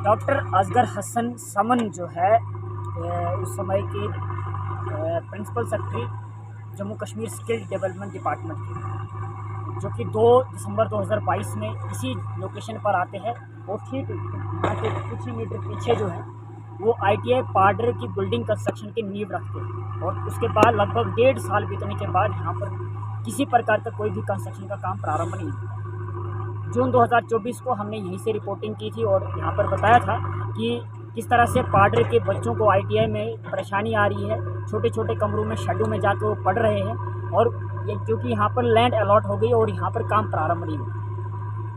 Doctor Asgar Hasan समन जो है उस समय के principal secretary Jammu Kashmir skill development department के, जो कि 2 दिसंबर 2022 में इसी लोकेशन पर आते हैं और ठीक यहाँ के कुछ ही मीटर पीछे जो है वो ITI पाडर की बिल्डिंग कंस्ट्रक्शन की नींव रखते हैं। और उसके बाद लगभग 1.5 साल बीतने के बाद यहाँ पर किसी प्रकार का कोई भी कंस्ट्रक्शन का काम प्रारंभ नहीं हुआ। जून 2024 को हमने यहीं से रिपोर्टिंग की थी और यहाँ पर बताया था कि किस तरह से पाडर के बच्चों को ITI में परेशानी आ रही है, छोटे छोटे कमरों में शेडों में जाकर वो पढ़ रहे हैं और ये क्योंकि यहाँ पर लैंड अलॉट हो गई और यहाँ पर काम प्रारंभ नहीं हुआ।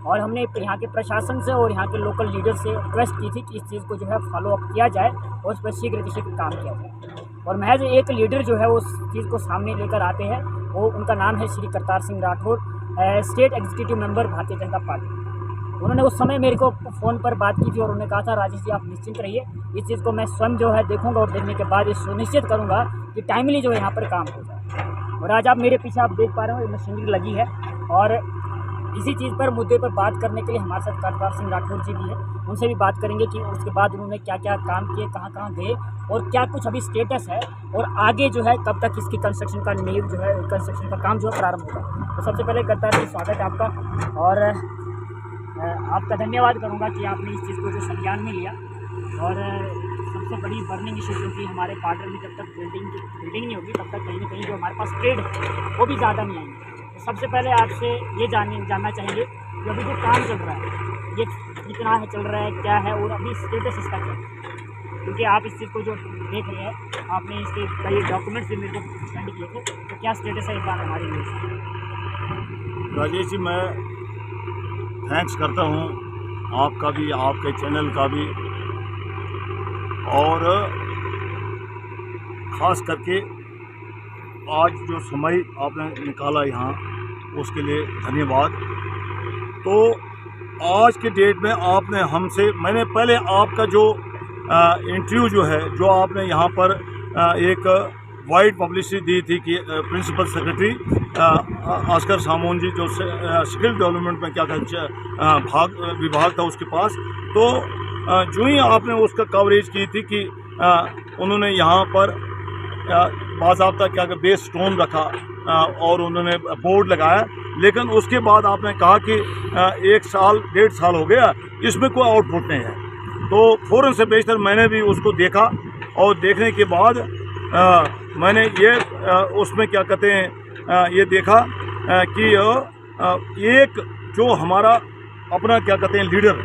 और हमने यहाँ के प्रशासन से और यहाँ के लोकल लीडर से रिक्वेस्ट की थी कि इस चीज़ को जो है फॉलो अप किया जाए और इस पर शीघ्र काम किया जाए। और महज एक लीडर जो है उस चीज़ को सामने लेकर आते हैं, वो उनका नाम है Shri Kartar Singh Rathore, state executive member Bharatiya Janata party. उन्होंने उस समय मेरे को फ़ोन पर बात की थी और उन्होंने कहा था, राजेश जी आप निश्चिंत रहिए, इस चीज़ को मैं स्वयं जो है देखूंगा और देखने के बाद ये सुनिश्चित करूंगा कि टाइमली जो है यहाँ पर काम हो जाए। और आज आप मेरे पीछे आप देख पा रहे हो मशीनरी लगी है और इसी चीज़ पर मुद्दे पर बात करने के लिए हमारे साथ करतार सिंह राठौर जी भी हैं। उनसे भी बात करेंगे कि उसके बाद उन्होंने क्या क्या काम किए, कहाँ कहाँ गए और क्या कुछ अभी स्टेटस है और आगे जो है कब तक इसकी कंस्ट्रक्शन का नींव जो है कंस्ट्रक्शन का काम जो है प्रारंभ होगा। तो सबसे पहले करतार जी स्वागत है आपका और आपका धन्यवाद करूँगा कि आपने इस चीज़ को जो संज्ञान में लिया। और सबसे बड़ी बर्निंग इशू क्योंकि हमारे पार्टर में जब तक बिल्डिंग नहीं होगी तब तक कहीं ना कहीं जो हमारे पास ट्रेड है वो भी ज़्यादा नहीं आएंगे। तो सबसे पहले आपसे ये जानना चाहेंगे कि अभी जो काम चल रहा है ये कितना है, चल रहा है, क्या है और अभी स्टेटस इसका क्या है, क्योंकि आप इस चीज़ को जो देख रहे हैं, आपने इसके कई डॉक्यूमेंट्स भी मेरे को सेंड किए थे, तो क्या स्टेटस है एक बार हमारे लिए? राजेश जी, मैं थैंक्स करता हूँ आपका भी, आपके चैनल का भी, और ख़ास करके आज जो समय आपने निकाला यहाँ उसके लिए धन्यवाद। तो आज के डेट में आपने हमसे, मैंने पहले आपका जो इंटरव्यू जो है जो आपने यहाँ पर एक वाइड पब्लिसिटी दी थी कि प्रिंसिपल सेक्रेटरी असगर सामोन जी जो स्किल डेवलपमेंट में क्या विभाग था उसके पास, तो जो ही आपने उसका कवरेज की थी कि उन्होंने यहाँ पर बाज़ाब्ता क्या बेस स्टोन रखा और उन्होंने बोर्ड लगाया, लेकिन उसके बाद आपने कहा कि 1 साल 1.5 साल हो गया, इसमें कोई आउटपुट नहीं है। तो फ़ौरन से बेशतर मैंने भी उसको देखा और देखने के बाद मैंने ये उसमें क्या कहते हैं ये देखा कि एक जो हमारा अपना क्या कहते हैं लीडर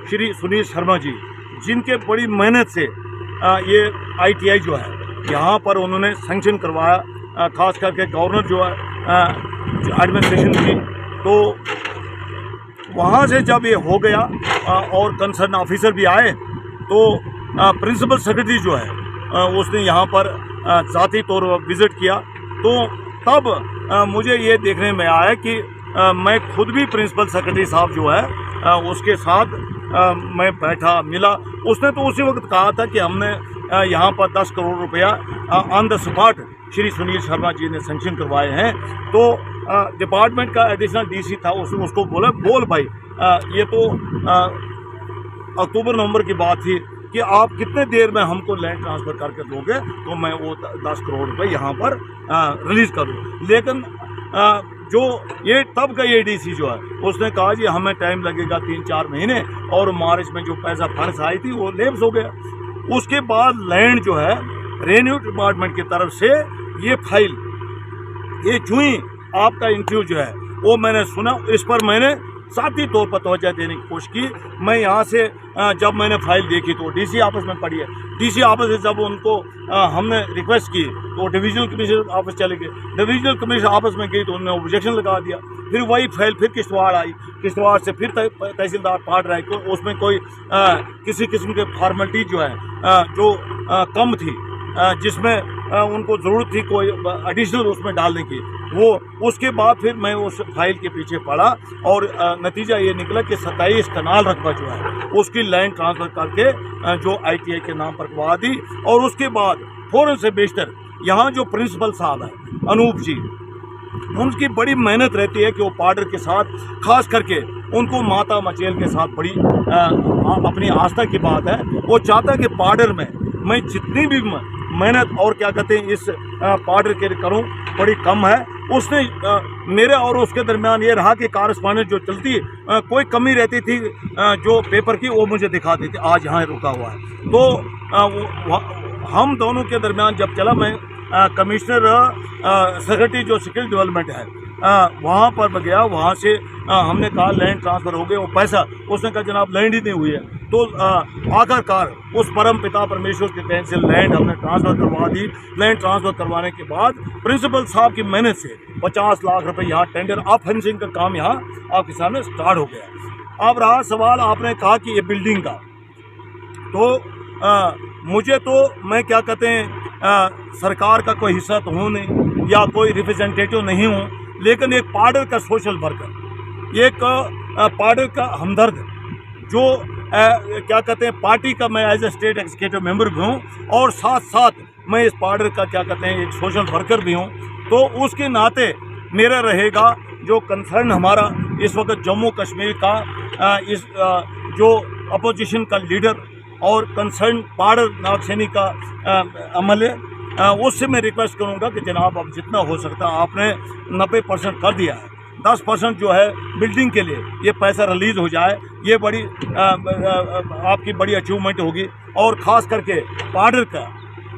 श्री सुनील शर्मा जी, जिनके बड़ी मेहनत से ये ITI जो है यहाँ पर उन्होंने सैंक्शन करवाया, ख़ास करके गवर्नर जो है एडमिनिस्ट्रेशन की, तो वहाँ से जब ये हो गया और कंसर्न ऑफिसर भी आए, तो प्रिंसिपल सेक्रेटरी जो है उसने यहाँ पर ज़ाती तौर पर विज़िट किया। तो तब मुझे ये देखने में आया कि मैं खुद भी प्रिंसिपल सेक्रेटरी साहब जो है उसके साथ मैं बैठा मिला। उसने तो उसी वक्त कहा था कि हमने यहाँ पर 10 करोड़ रुपया on the spot Shri Sunil Sharma ji ने सैंक्शन करवाए हैं। तो डिपार्टमेंट का एडिशनल DC था, उसको बोल भाई ये तो अक्टूबर नवंबर की बात थी कि आप कितने देर में हमको लैंड ट्रांसफ़र करके दोगे तो मैं वो 10 करोड़ रुपये यहाँ पर रिलीज़ करूँ। लेकिन जो ये तब का ये DC जो है उसने कहा जी हमें टाइम लगेगा 3-4 महीने, और मार्च में जो पैसा फंड्स आई थी वो लेप्स हो गया। उसके बाद लैंड जो है रेवेन्यू डिपार्टमेंट की तरफ से ये फाइल, ये जो ही आपका इंटरव्यू जो है वो मैंने सुना, इस पर मैंने साथी तौर पर तवज्जो देने की कोशिश की। मैं यहाँ से जब मैंने फाइल देखी तो DC ऑफिस में पड़ी है। DC ऑफिस से जब उनको हमने रिक्वेस्ट की तो डिविजनल कमिश्नर ऑफिस चले गए, डिविजनल कमिश्नर ऑफिस में गई तो उन्होंने ऑब्जेक्शन लगा दिया। फिर वही फाइल फिर किश्तवाड़ आई, किश्तवाड़ से फिर तहसीलदार पाट रहे को उसमें कोई किसी किस्म के फॉर्मेलिटी जो है जो कम थी, जिसमें उनको ज़रूरत थी कोई एडिशनल उसमें डालने की, वो उसके बाद फिर मैं उस फाइल के पीछे पड़ा और नतीजा ये निकला कि 27 कनाल रकबा जो है उसकी लैंड ट्रांसफ़र करके जो ITI के नाम पर करवा दी। और उसके बाद फ़ौरन से बेशतर यहाँ जो प्रिंसिपल साहब हैं अनूप जी, उनकी बड़ी मेहनत रहती है कि वो पाउडर के साथ, खास करके उनको माता मचेल के साथ बड़ी अपनी आस्था की बात है। वो चाहता है कि पाउडर में मैं जितनी भी मेहनत और क्या कहते हैं इस पाउडर के लिए करूं बड़ी कम है। उसने मेरे और उसके दरमियान ये रहा कि कॉरेस्पॉन्डेंस जो चलती कोई कमी रहती थी जो पेपर की, वो मुझे दिखा देती, आज यहाँ रुका हुआ है। तो हम दोनों के दरमियान जब चला, मैं कमिश्नर सेक्रेटरी जो स्किल डेवलपमेंट है वहाँ पर मैं गया, वहाँ से हमने कहा लैंड ट्रांसफ़र हो गए, वो पैसा, उसने कहा जनाब लैंड ही नहीं हुई है। तो आखिरकार उस परम पिता परमेश्वर के देन से लैंड हमने ट्रांसफ़र करवा दी। लैंड ट्रांसफ़र करवाने के बाद प्रिंसिपल साहब की मेहनत से 50 लाख रुपए यहाँ टेंडर ऑफ फेंसिंग का काम यहाँ आपके सामने स्टार्ट हो गया। अब रहा सवाल, आपने कहा कि ये बिल्डिंग का, तो मुझे तो मैं क्या कहते हैं सरकार का कोई हिस्सा तो हूँ नहीं या कोई रिप्रेजेंटेटिव नहीं हूँ, लेकिन एक पाउडर का सोशल वर्कर, एक पाउडर का हमदर्द, जो क्या कहते हैं पार्टी का मैं as a state executive member भी हूँ और साथ साथ मैं इस पाउडर का क्या कहते हैं एक सोशल वर्कर भी हूँ। तो उसके नाते मेरा रहेगा जो कंसर्न हमारा इस वक्त जम्मू कश्मीर का इस जो अपोजिशन का लीडर और कंसर्न पाउडर नागसैनी का अमल है, उससे मैं रिक्वेस्ट करूंगा कि जनाब अब जितना हो सकता है, आपने 90% कर दिया है, 10% जो है बिल्डिंग के लिए ये पैसा रिलीज़ हो जाए, ये बड़ी आपकी बड़ी अचीवमेंट होगी। और ख़ास करके पाउडर का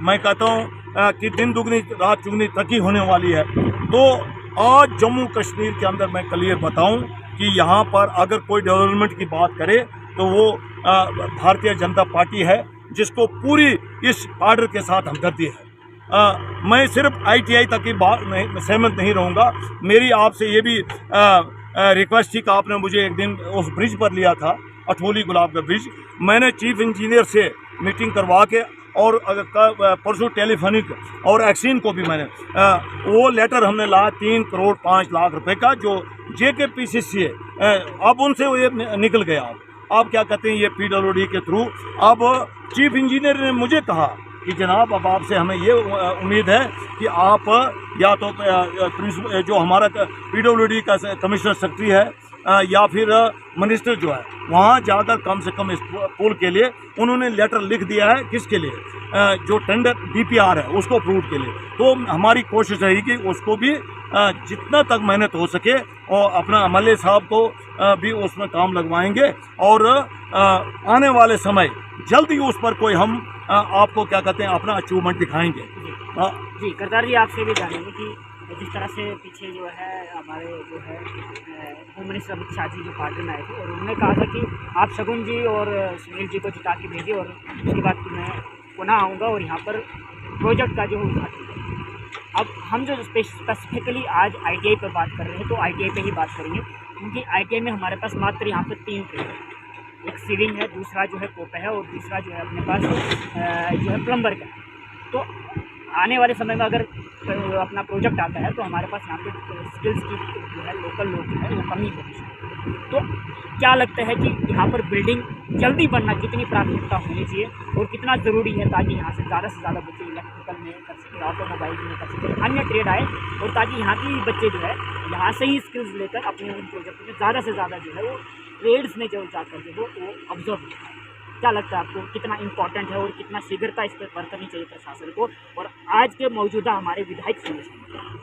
मैं कहता हूँ कि दिन दुगनी रात चुगनी तरक्की होने वाली है। तो आज जम्मू कश्मीर के अंदर मैं क्लियर बताऊँ कि यहाँ पर अगर कोई डेवलपमेंट की बात करे तो वो भारतीय जनता पार्टी है, जिसको पूरी इस पाउडर के साथ हमदर्दी है। मैं सिर्फ ITI तक की बात नहीं सहमत नहीं रहूँगा। मेरी आपसे ये भी रिक्वेस्ट थी कि आपने मुझे एक दिन उस ब्रिज पर लिया था, अठोली गुलाब का ब्रिज, मैंने चीफ इंजीनियर से मीटिंग करवा के और परसों टेलीफोनिक और एक्सिन को भी मैंने वो लेटर हमने लाया 3 करोड़ 5 लाख रुपए का, जो JKPCC है, अब उनसे वो ये निकल गया। आप क्या कहते हैं ये PWD के थ्रू, अब चीफ इंजीनियर ने मुझे कहा कि जनाब अब आपसे हमें ये उम्मीद है कि आप या तो जो हमारा PWD का कमिश्नर सेक्रेटरी है या फिर मिनिस्टर जो है वहाँ जाकर कम से कम इस पुल के लिए उन्होंने लेटर लिख दिया है। किसके लिए? जो टेंडर DPR है उसको अप्रूव के लिए। तो हमारी कोशिश रहेगी उसको भी जितना तक मेहनत हो सके और अपना MLA साहब को भी उसमें काम लगवाएंगे और आने वाले समय जल्दी उस पर कोई हम आपको क्या कहते हैं अपना अचीवमेंट दिखाएंगे। जी करतार जी, आपसे भी जानेंगे कि जिस तरह से पीछे जो है हमारे जो है होम मिनिस्टर अमित शाह जी जो पार्टी में आए थे और उन्होंने कहा था कि आप शगुन जी और सुनील जी को जिता के भेजिए और उसके बाद मैं पुनः आऊँगा और यहाँ पर प्रोजेक्ट का जो उद्घाटन करेंगे। अब हम जो स्पेसिफिकली आज ITI पर बात कर रहे हैं तो ITI पे ही बात करेंगे, क्योंकि ITI में हमारे पास मात्र यहाँ पर 3 ट्रेड है, एक सिविंग है, दूसरा जो है कोप है और तीसरा जो है अपने पास जो है प्लम्बर का। तो आने वाले समय में अगर अपना प्रोजेक्ट आता है तो हमारे पास यहाँ पे स्किल्स की जो है लोकल लोग जो है वो कमी है। तो क्या लगता है कि यहाँ पर बिल्डिंग जल्दी बनना कितनी प्राथमिकता होनी चाहिए और कितना ज़रूरी है ताकि यहाँ से ज़्यादा बच्चे इलेक्ट्रिकल में कर सकें, ऑटोमोबाइल में कर सकें, अन्य ट्रेड आए और ताकि यहाँ के बच्चे जो है यहाँ से ही स्किल्स लेकर अपने उन प्रोजेक्ट में ज़्यादा से ज़्यादा जो है वो ट्रेड्स में जो जाकर जो वो ऑब्जर्व। क्या लगता है आपको कितना इम्पोर्टेंट है और कितना शीघ्रता इस पर बरतनी चाहिए प्रशासन को और आज के मौजूदा हमारे विधायक संगठन?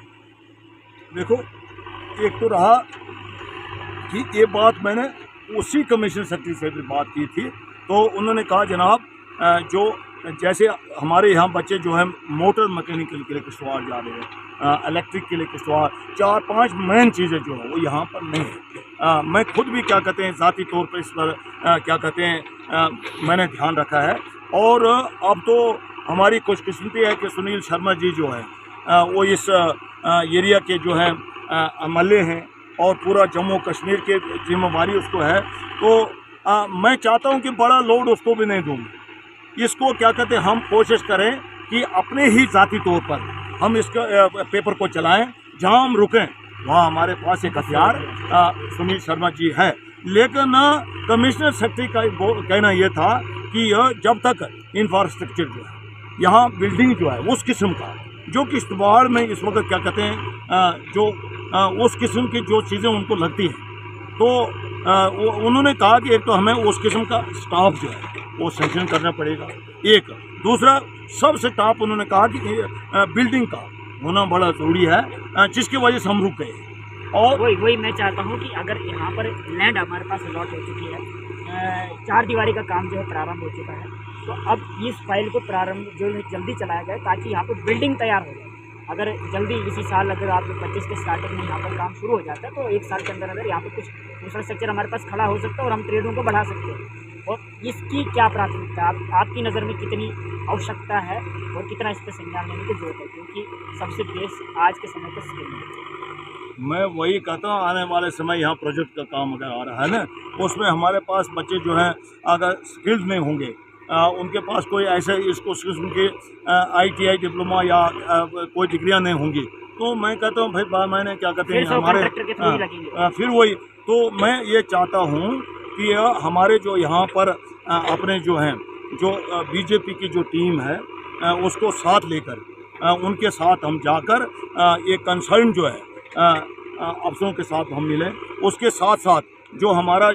देखो, एक तो रहा कि ये बात मैंने उसी कमिश्नर सेक्रेटरी से भी बात की थी, तो उन्होंने कहा जनाब जो जैसे हमारे यहाँ बच्चे जो है मोटर मैकेनिकल के लिए किश्तवाड़ जा रहे हैं, इलेक्ट्रिक के लिए किश्तवाड़, 4-5 मेन चीज़ें जो है वो यहाँ पर नहीं है। मैं खुद भी क्या कहते हैं ज़ाती तौर पर इस पर क्या कहते हैं मैंने ध्यान रखा है। और अब तो हमारी खुशकिस्मती है कि सुनील शर्मा जी जो है वो इस एरिया के जो है MLA हैं और पूरा जम्मू कश्मीर के जिम्मेवारी उसको है। तो मैं चाहता हूँ कि बड़ा लोड उसको भी नहीं दूँगा। इसको क्या कहते हैं हम कोशिश करें कि अपने ही ज़ाती तौर पर हम इसका पेपर को चलाएं, जहां हम रुकें वहां हमारे पास एक हथियार सुनील शर्मा जी है। लेकिन कमिश्नर सेक्रेटरी का कहना यह था कि जब तक इंफ्रास्ट्रक्चर जो है यहाँ बिल्डिंग जो है उस किस्म का जो किश्तवाड़ में इस वक्त क्या कहते हैं जो उस किस्म की जो चीज़ें उनको लगती हैं, तो उन्होंने कहा कि एक तो हमें उस किस्म का स्टाफ जो है वो सेंक्शन करना पड़ेगा। एक दूसरा सबसे टॉप उन्होंने कहा कि बिल्डिंग का होना बड़ा ज़रूरी है, जिसकी वजह से हम रुक गए। और वही मैं चाहता हूँ कि अगर यहाँ पर लैंड हमारे पास अलॉट हो चुकी है, 4 दीवारी का काम जो है प्रारंभ हो चुका है, तो अब इस फाइल को प्रारंभ जो है जल्दी चलाया जाए ताकि यहाँ पर बिल्डिंग तैयार हो जाए। अगर जल्दी इसी साल अगर आप 25 के स्टार्टिंग में यहाँ पर काम शुरू हो जाता है तो 1 साल के अंदर अगर यहाँ पर कुछ इंफ्रास्ट्रक्चर हमारे पास खड़ा हो सकता है और हम ट्रेडों को बढ़ा सकते हैं। और इसकी क्या प्राथमिकता आपकी नज़र में कितनी आवश्यकता है और कितना इस पर संज्ञान लेने की जरूरत है, क्योंकि सबसे बेस आज के समय पर स्किल है। मैं वही कहता हूँ, आने वाले समय यहाँ प्रोजेक्ट का काम अगर आ रहा है ना, उसमें हमारे पास बच्चे जो हैं अगर स्किल्ड नहीं होंगे, उनके पास कोई ऐसे इसको किस्म के ITI डिप्लोमा या कोई डिग्रियाँ नहीं होंगी, तो मैं कहता हूँ भाई मैंने क्या कहते हैं हमारे फिर वही। तो मैं ये चाहता हूँ कि हमारे जो यहाँ पर अपने जो हैं जो BJP की जो टीम है उसको साथ लेकर उनके साथ हम जाकर एक कंसर्न जो है अफसरों के साथ हम मिलें। उसके साथ साथ जो हमारा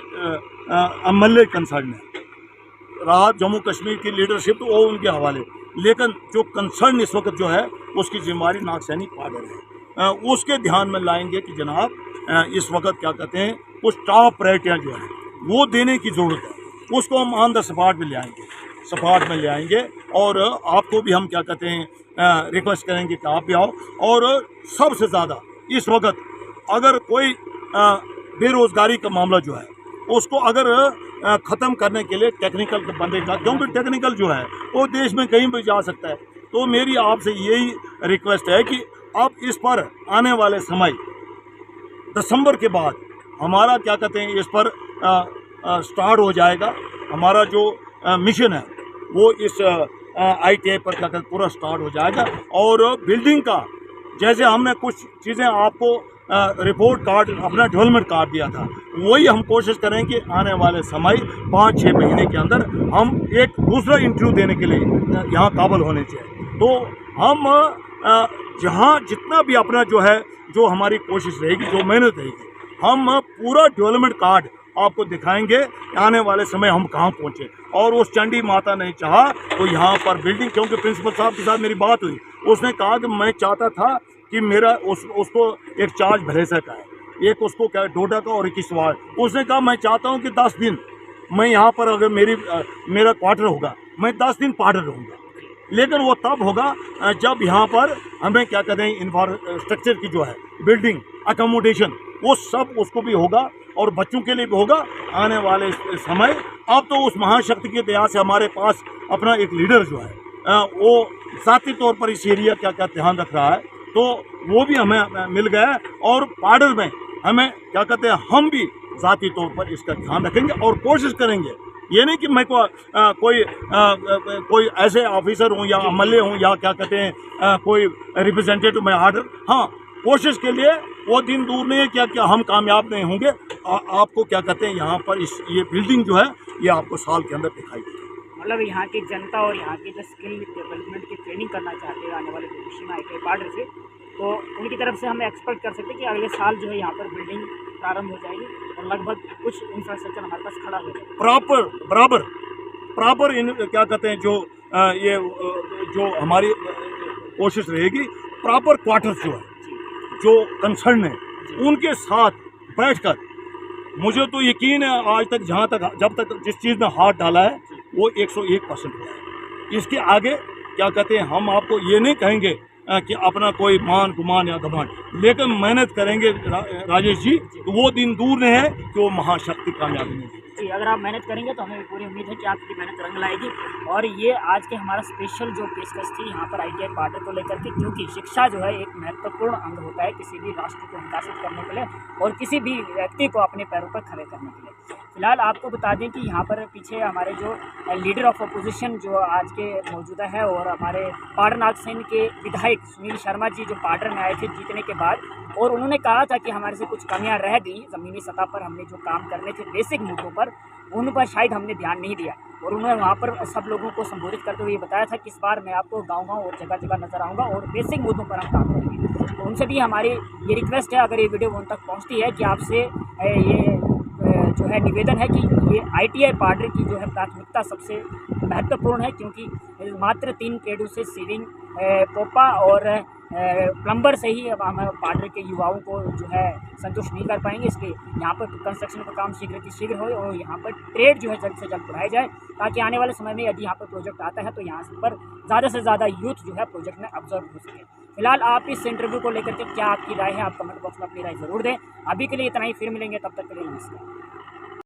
MLA कंसर्न है रहा जम्मू कश्मीर की लीडरशिप, तो वो उनके हवाले, लेकिन जो कंसर्न इस वक्त जो है उसकी जिम्मेदारी नागसैनी पाडर है, उसके ध्यान में लाएंगे कि जनाब इस वक्त क्या कहते हैं कुछ टॉप प्रायोरिटियाँ जो है वो देने की ज़रूरत है। उसको हम ऑन द स्पॉट में ले आएंगे और आपको भी हम क्या कहते हैं रिक्वेस्ट करेंगे कि आप भी आओ। और सबसे ज़्यादा इस वक्त अगर कोई बेरोज़गारी का मामला जो है उसको अगर ख़त्म करने के लिए टेक्निकल बंदे का, क्योंकि टेक्निकल जो है वो देश में कहीं भी जा सकता है, तो मेरी आपसे यही रिक्वेस्ट है कि अब इस पर आने वाले समय दिसंबर के बाद हमारा क्या कहते हैं इस पर स्टार्ट हो जाएगा। हमारा जो मिशन है वो इस ITI पर क्या कहते पूरा स्टार्ट हो जाएगा। और बिल्डिंग का जैसे हमने कुछ चीज़ें आपको रिपोर्ट कार्ड अपना डेवलपमेंट कार्ड दिया था, वही हम कोशिश करें कि आने वाले समय 5-6 महीने के अंदर हम एक दूसरा इंटरव्यू देने के लिए यहाँ काबिल होने चाहिए। तो हम जहाँ जितना भी अपना जो है जो हमारी कोशिश रहेगी, जो मेहनत रहेगी, हम पूरा डेवलपमेंट कार्ड आपको दिखाएंगे आने वाले समय हम कहाँ पहुँचे। और उस चंडी माता ने चाहा तो यहाँ पर बिल्डिंग, क्योंकि प्रिंसिपल साहब के साथ मेरी बात हुई, उसने कहा कि मैं चाहता था कि मेरा उसको एक चार्ज भरेसा का है, एक उसको क्या डोडा का और एक किश्तवाड़। उसने कहा मैं चाहता हूँ कि 10 दिन मैं यहाँ पर अगर मेरा क्वार्टर होगा मैं 10 दिन पार्टर रहूँगा, लेकिन वो तब होगा जब यहाँ पर हमें क्या कहते हैं इंफ्रास्ट्रक्चर की जो है बिल्डिंग अकोमोडेशन वो सब उसको भी होगा और बच्चों के लिए भी होगा आने वाले समय। अब तो उस महाशक्ति की दया से हमारे पास अपना एक लीडर जो है वो ज़ाती तौर पर इस एरिया का क्या ध्यान रख रहा है, तो वो भी हमें मिल गया है। और पाडर में हमें क्या कहते हैं हम भी ज़ाती तौर पर इसका ध्यान रखेंगे और कोशिश करेंगे। ये नहीं कि मैं कोई ऐसे ऑफिसर हूँ या MLA हूँ या क्या कहते हैं कोई रिप्रेजेंटेटिव मैं आर्डर, हाँ कोशिश के लिए वो दिन दूर नहीं है क्या हम कामयाब नहीं होंगे। आपको क्या कहते हैं यहाँ पर ये बिल्डिंग जो है ये आपको साल के अंदर दिखाई देगी। मतलब यहाँ की जनता और यहाँ की जो स्किल डेवलपमेंट की ट्रेनिंग करना चाहते हैं आने वाले भविष्य में ITI पार्डर से, तो उनकी तरफ से हम एक्सपेक्ट कर सकते हैं कि अगले साल जो है यहाँ पर बिल्डिंग प्रारंभ हो जाएगी और लगभग कुछ इंफ्रास्ट्रक्चर हमारे पास खड़ा हो जाएगा प्रॉपर इन क्या कहते हैं जो हमारी कोशिश रहेगी प्रॉपर क्वार्टर्स जो है जो कंसर्न है उनके साथ बैठकर, मुझे तो यकीन है आज तक जब तक जिस चीज़ में हाथ डाला है वो 101% हुआ है। इसके आगे क्या कहते हैं हम आपको ये नहीं कहेंगे कि अपना कोई मान गुमान या घमंड, लेकिन मेहनत करेंगे राजेश जी, तो वो दिन दूर नहीं है कि वो महाशक्ति कामयाबी मिलेगी। जी, अगर आप मेहनत करेंगे तो हमें पूरी उम्मीद है कि आपकी मेहनत रंग लाएगी। और ये आज के हमारा स्पेशल जो पेशकश थी यहाँ पर ITI पार्डर को लेकर के, क्योंकि शिक्षा जो है एक महत्वपूर्ण अंग होता है किसी भी राष्ट्र को विकसित करने के लिए और किसी भी व्यक्ति को अपने पैरों पर खड़े करने के लिए। फिलहाल आपको बता दें कि यहाँ पर पीछे हमारे जो लीडर ऑफ अपोजिशन जो आज के मौजूदा है और हमारे पाडरनाग सेन के विधायक सुनील शर्मा जी जो पाडर में आए थे जीतने के बाद, और उन्होंने कहा था कि हमारे से कुछ कमियां रह गई ज़मीनी सतह पर, हमने जो काम करने थे बेसिक मुद्दों पर उन पर शायद हमने ध्यान नहीं दिया। और उन्होंने वहाँ पर सब लोगों को संबोधित करते हुए ये बताया था कि इस बार मैं आपको गाँव-गाँव और जगह-जगह नज़र आऊँगा और बेसिक मुद्दों पर हम काम करेंगे। तो उनसे भी हमारी ये रिक्वेस्ट है, अगर ये वीडियो उन तक पहुँचती है, कि आपसे ये जो है निवेदन है कि ये ITI पाडर की जो है प्राथमिकता सबसे महत्वपूर्ण है, क्योंकि मात्र 3 ट्रेडों से सीविंग, पोपा और प्लम्बर से ही अब हम पाडर के युवाओं को जो है संतुष्ट नहीं कर पाएंगे। इसलिए यहाँ पर कंस्ट्रक्शन का काम शीघ्र हो और यहाँ पर ट्रेड जो है जल्द से जल्द बढ़ाया जाए, ताकि आने वाले समय में यदि यहाँ पर प्रोजेक्ट आता है तो यहाँ पर ज़्यादा से ज़्यादा यूथ जो है प्रोजेक्ट में ऑब्जर्व हो सके। फिलहाल आप इस इंटरव्यू को लेकर के क्या आपकी राय है, आप कमेंट बॉक्स में अपनी राय ज़रूर दें। अभी के लिए इतना ही, फिर मिलेंगे, तब तक के लिए नमस्कार।